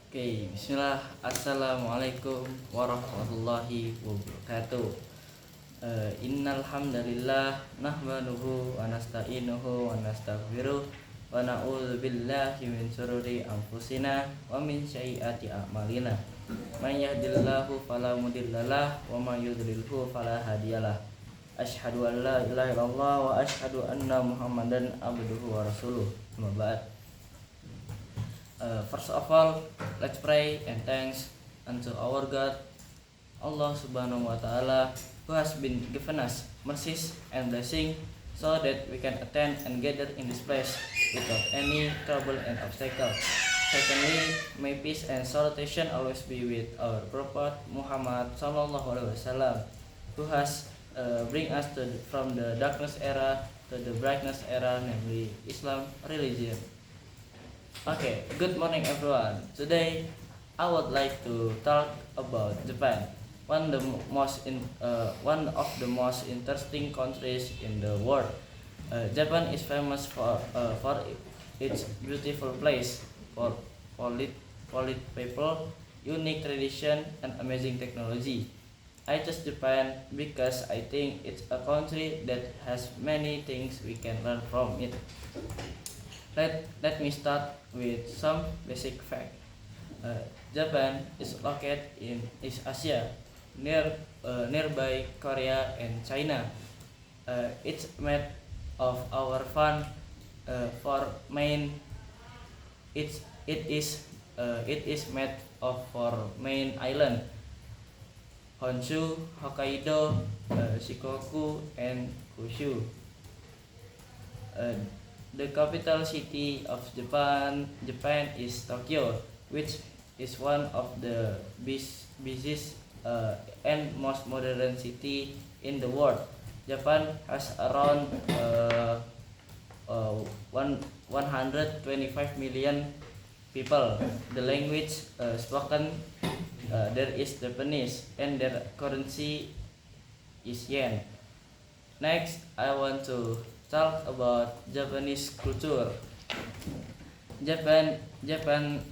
Oke, bismillah. Assalamualaikum warahmatullahi wabarakatuh. Innal hamdalillah nahmaduhu wa nasta'inuhu wa nastaghfiruh wa na'udzu billahi min shururi anfusina wa min sayyiati a'malina. May yahdihillahu fala mudhillalah wa may yudlilhu fala hadiyalah. Asyhadu an la ilaha illallah wa asyhadu anna Muhammadan abduhu wa rasuluh. Amma ba'd. First of all, let's pray and thanks unto our God, Allah Subhanahu wa Ta'ala, who has been given us mercies and blessing, so that we can attend and gather in this place without any trouble and obstacle. Secondly, may peace and salutation always be with our Prophet Muhammad Sallallahu Alaihi Wasallam, who has bring us from the darkness era to the brightness era, namely Islam religion. Okay, good morning everyone. Today I would like to talk about Japan, one of the most interesting countries in the world. Japan is famous for its beautiful place, for polite people, unique tradition, and amazing technology. I choose Japan because I think it's a country that has many things we can learn from it. Let me start with some basic fact. Japan is located in East Asia, nearby Korea and China. It's made of our fun for main. It is made of four main island: Honshu, Hokkaido, Shikoku, and Kyushu. The capital city of Japan is Tokyo, which is one of the busiest and most modern city in the world. Japan has around 125 million people. The language spoken there is Japanese, and their currency is yen. Next, I want to talk about Japanese culture. Japan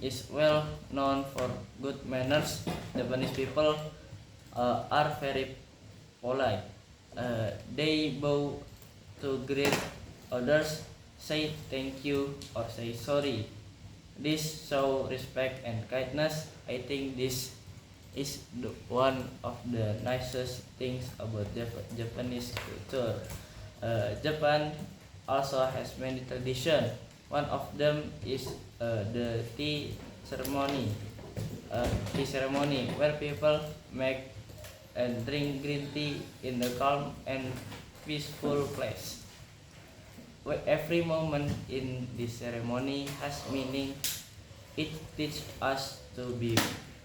is well known for good manners. Japanese people are very polite. They bow to greet others, say thank you or say sorry. This show respect and kindness. I think this is one of the nicest things about Japanese culture. Japan also has many traditions. One of them is the tea ceremony, where people make and drink green tea in a calm and peaceful place. Where every moment in this ceremony has meaning. It teaches us to be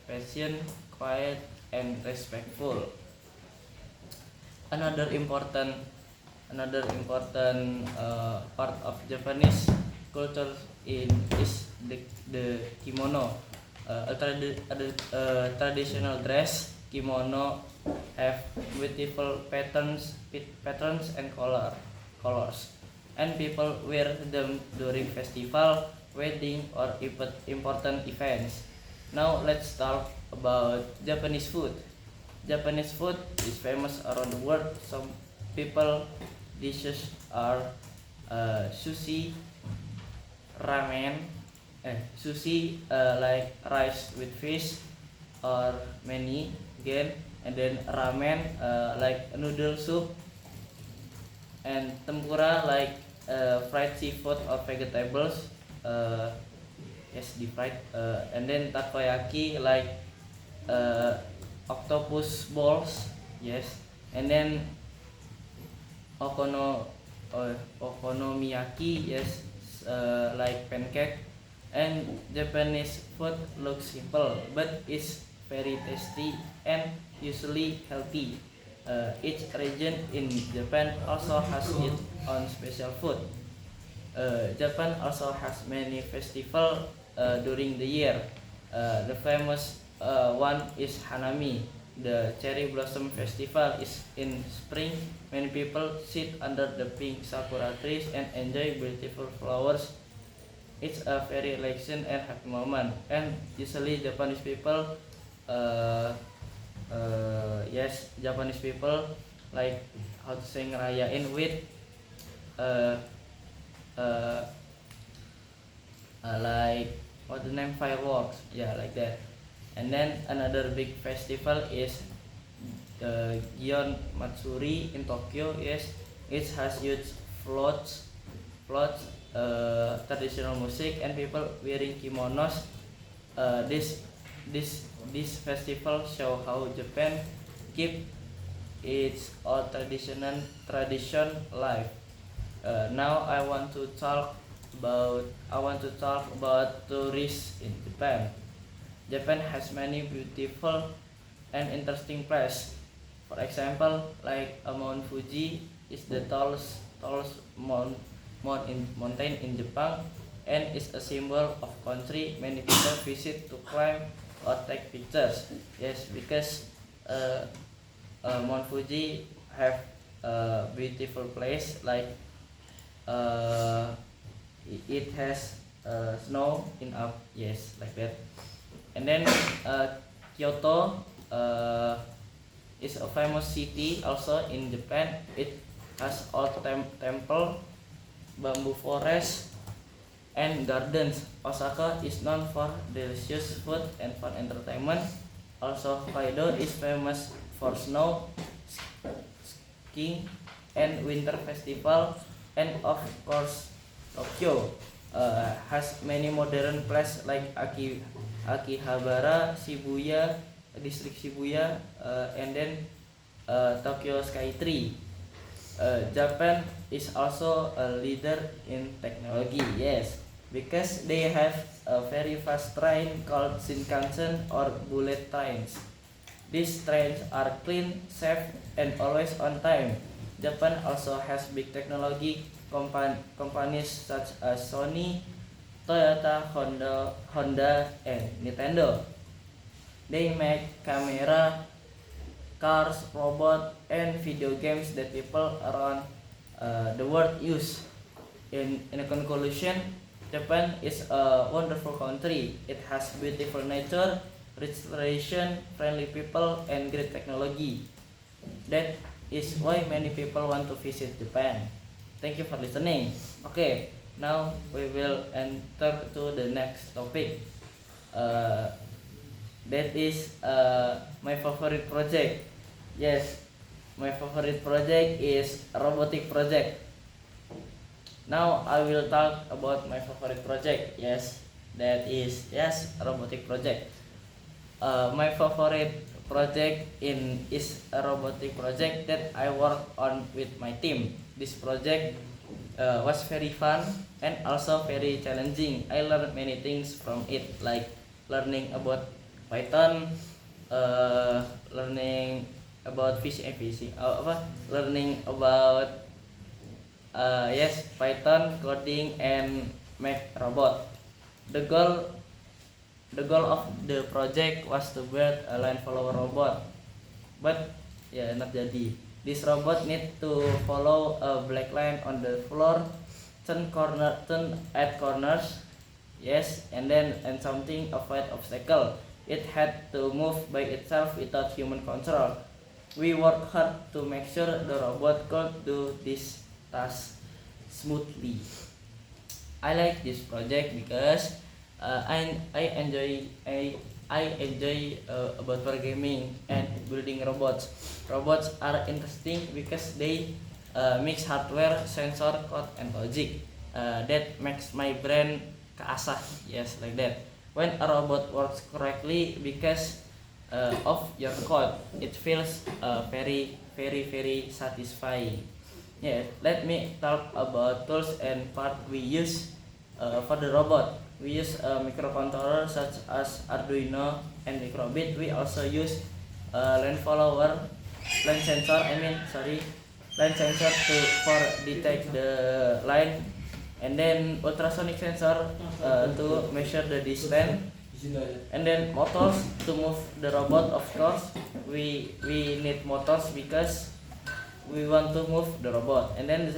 patient, quiet, and respectful. Another important part of Japanese culture is the kimono. A traditional dress. Kimono have beautiful patterns and colors, and people wear them during festival, wedding, or important events. Now let's talk about Japanese food. Japanese food is famous around the world. Some people dishes are sushi, ramen, sushi like rice with fish or many again, and then ramen like noodle soup, and tempura like fried seafood or vegetables, yes, deep fried, and then takoyaki like octopus balls, yes, and then okonomiyaki, yes, like pancake. And Japanese food looks simple, but it's very tasty and usually healthy. Each region in Japan also has its own special food. Japan also has many festivals during the year. The famous one is Hanami. The cherry blossom festival is in spring. Many people sit under the pink sakura trees and enjoy beautiful flowers It's a very relaxing and happy moment, and usually Japanese people, yes, Japanese people like how to say ngerayain with uh, uh, like what the name, fireworks, yeah, like that. And then another big festival is Gion Matsuri in Tokyo. Yes, it has huge floats, traditional music, and people wearing kimonos. Uh, this this festival show how Japan keep its old tradition live. Now I want to talk about tourists in Japan. Japan has many beautiful and interesting places. For example, like Mount Fuji is the tallest mountain in Japan, and is a symbol of country many people visit to climb or take pictures. Yes, because uh, Mount Fuji have a beautiful place like uh, it has snow in up, yes, like that. And then Kyoto is a famous city also in Japan. It has old temple, bamboo forest, and gardens. Osaka is known for delicious food and fun entertainment. Also, Hokkaido is famous for snow, skiing, and winter festival. And of course, Tokyo has many modern places like Akihabara, Shibuya, district Shibuya, and then Tokyo Skytree. Japan is also a leader in technology, yes, because they have a very fast train called Shinkansen or bullet trains. These trains are clean, safe, and always on time. Japan also has big technology companies such as Sony, Toyota, Honda, and Nintendo. They make camera, cars, robot, and video games that people around the world use. In a conclusion, Japan is a wonderful country. It has beautiful nature, rich tradition, friendly people, and great technology. That is why many people want to visit Japan. Thank you for listening. Okay, now we will enter to the next topic. Uh, that is my favorite project. Yes, my favorite project is a robotic project. Now I will talk about my favorite project. Yes, that is, yes, a robotic project. My favorite project is a robotic project that I work on with my team. This project was very fun and also very challenging. I learned many things from it, like learning about Python, learning about learning about yes, Python, coding, and make robot. The goal the goal of the project was to build a line follower robot, but yeah, not jadi. This robot need to follow a black line on the floor, turn at corners, yes, and something avoid obstacle. It had to move by itself without human control. We worked hard to make sure the robot could do this task smoothly. I like this project because I enjoy about programming and building robots. Robots are interesting because they mix hardware, sensor, code, and logic. That makes my brain keasah. Yes, like that. When a robot works correctly because of your code, it feels very satisfying. Yeah, let me talk about tools and part we use for the robot. We use a microcontroller such as Arduino and Microbit. We also use line follower, line sensor for detect the line, and then ultrasonic sensor to measure the distance, and then motors to move the robot. Of course, we need motors because we want to move the robot, and then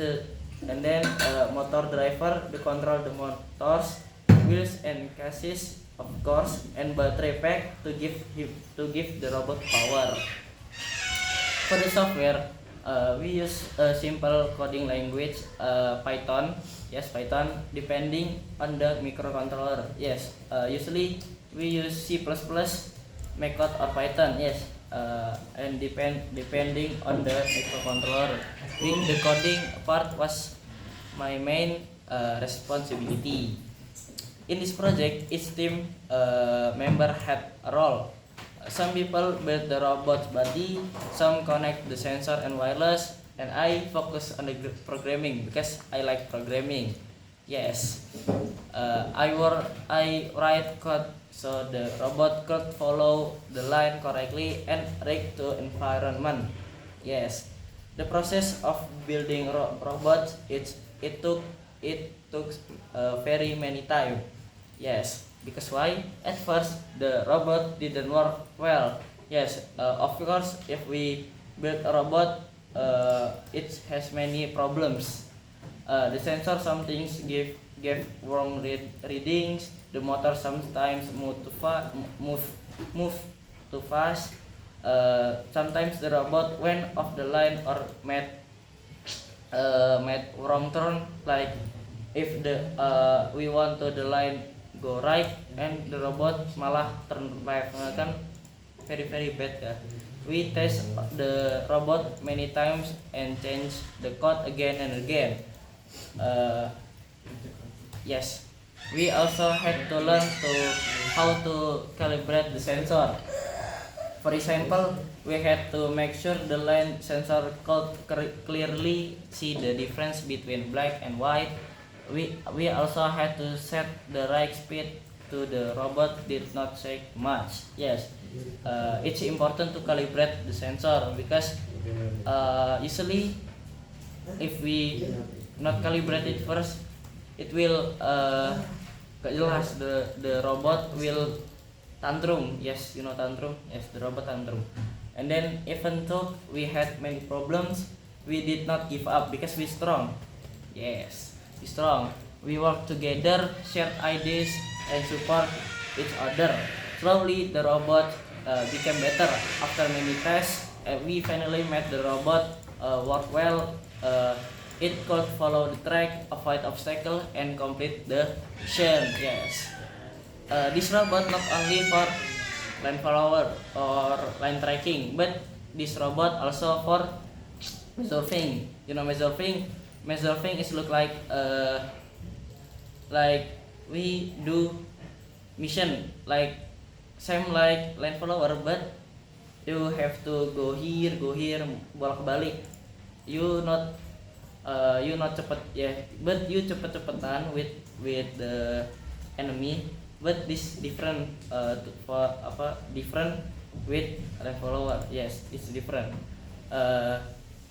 motor driver to control the motors, wheels and chassis, of course, and battery pack to give the robot power. For the software, we use a simple coding language, Python. Yes, Python. Depending on the microcontroller. Yes, usually we use C++, Macot or Python. Yes, and depending on the microcontroller. The coding part was my main responsibility. In this project, each team member had a role. Some people build the robot's body, some connect the sensor and wireless, and I focus on the programming because I like programming. Yes, I write code so the robot could follow the line correctly and react to environment. Yes, the process of building robots it took very many time. Yes, because why? At first the robot didn't work well. Yes, of course, if we build a robot, it has many problems. The sensor sometimes give wrong readings. The motor sometimes move too fast. Sometimes the robot went off the line or made wrong turn. Like if we want to the line go right and the robot malah turn left, kan very bad ya. We test the robot many times and change the code again and again. Yes, we also had to learn how to calibrate the sensor. For example, we had to make sure the line sensor could clearly see the difference between black and white. We also had to set the right speed to the robot did not shake much. Yes, it's important to calibrate the sensor because usually if we not calibrate it first, it will jelas the robot will tantrum. Yes, you know tantrum. Yes, the robot tantrum. And then even though we had many problems, we did not give up because we strong. Yes, we strong. We work together, shared ideas, and support each other. Slowly, the robot became better. After many tests, we finally made the robot work well. It could follow the track, avoid obstacles, and complete the mission. Yes. This robot not only for line follower or line tracking, but this robot also for measuring. You know measuring? Measuring is look like we do mission like same like line follower, but you have to go here, bolak-balik. You not cepet ya, but you cepet-cepetan with the enemy. But this different different with line follower. Yes, it's different.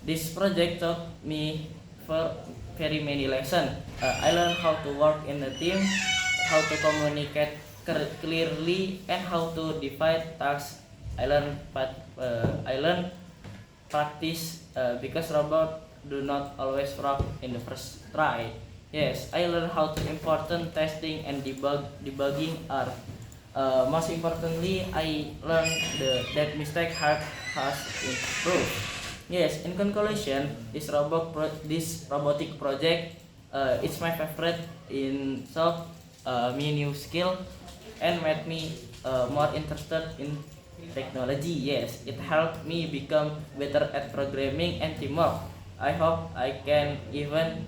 This project taught me for very many lessons. I learned how to work in a team, how to communicate clearly, and how to divide tasks. I learned practice because robots do not always work in the first try. Yes, I learned how to important testing and debugging are. Most importantly, I learned that mistake has improved. Yes, in conclusion, this robotic project it's my favorite in so me new skill and made me more interested in technology. Yes, it helped me become better at programming and teamwork. I hope I can even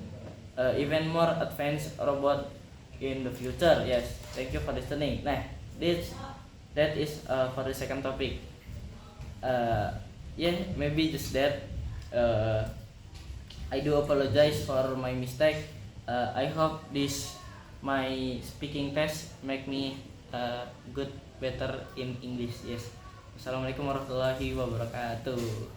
more advanced robot in the future. Yes, thank you for listening. Nah, that is for the second topic. Yeah, maybe just that. I do apologize for my mistake. I hope this my speaking test make me better in English. Yes. Assalamualaikum warahmatullahi wabarakatuh.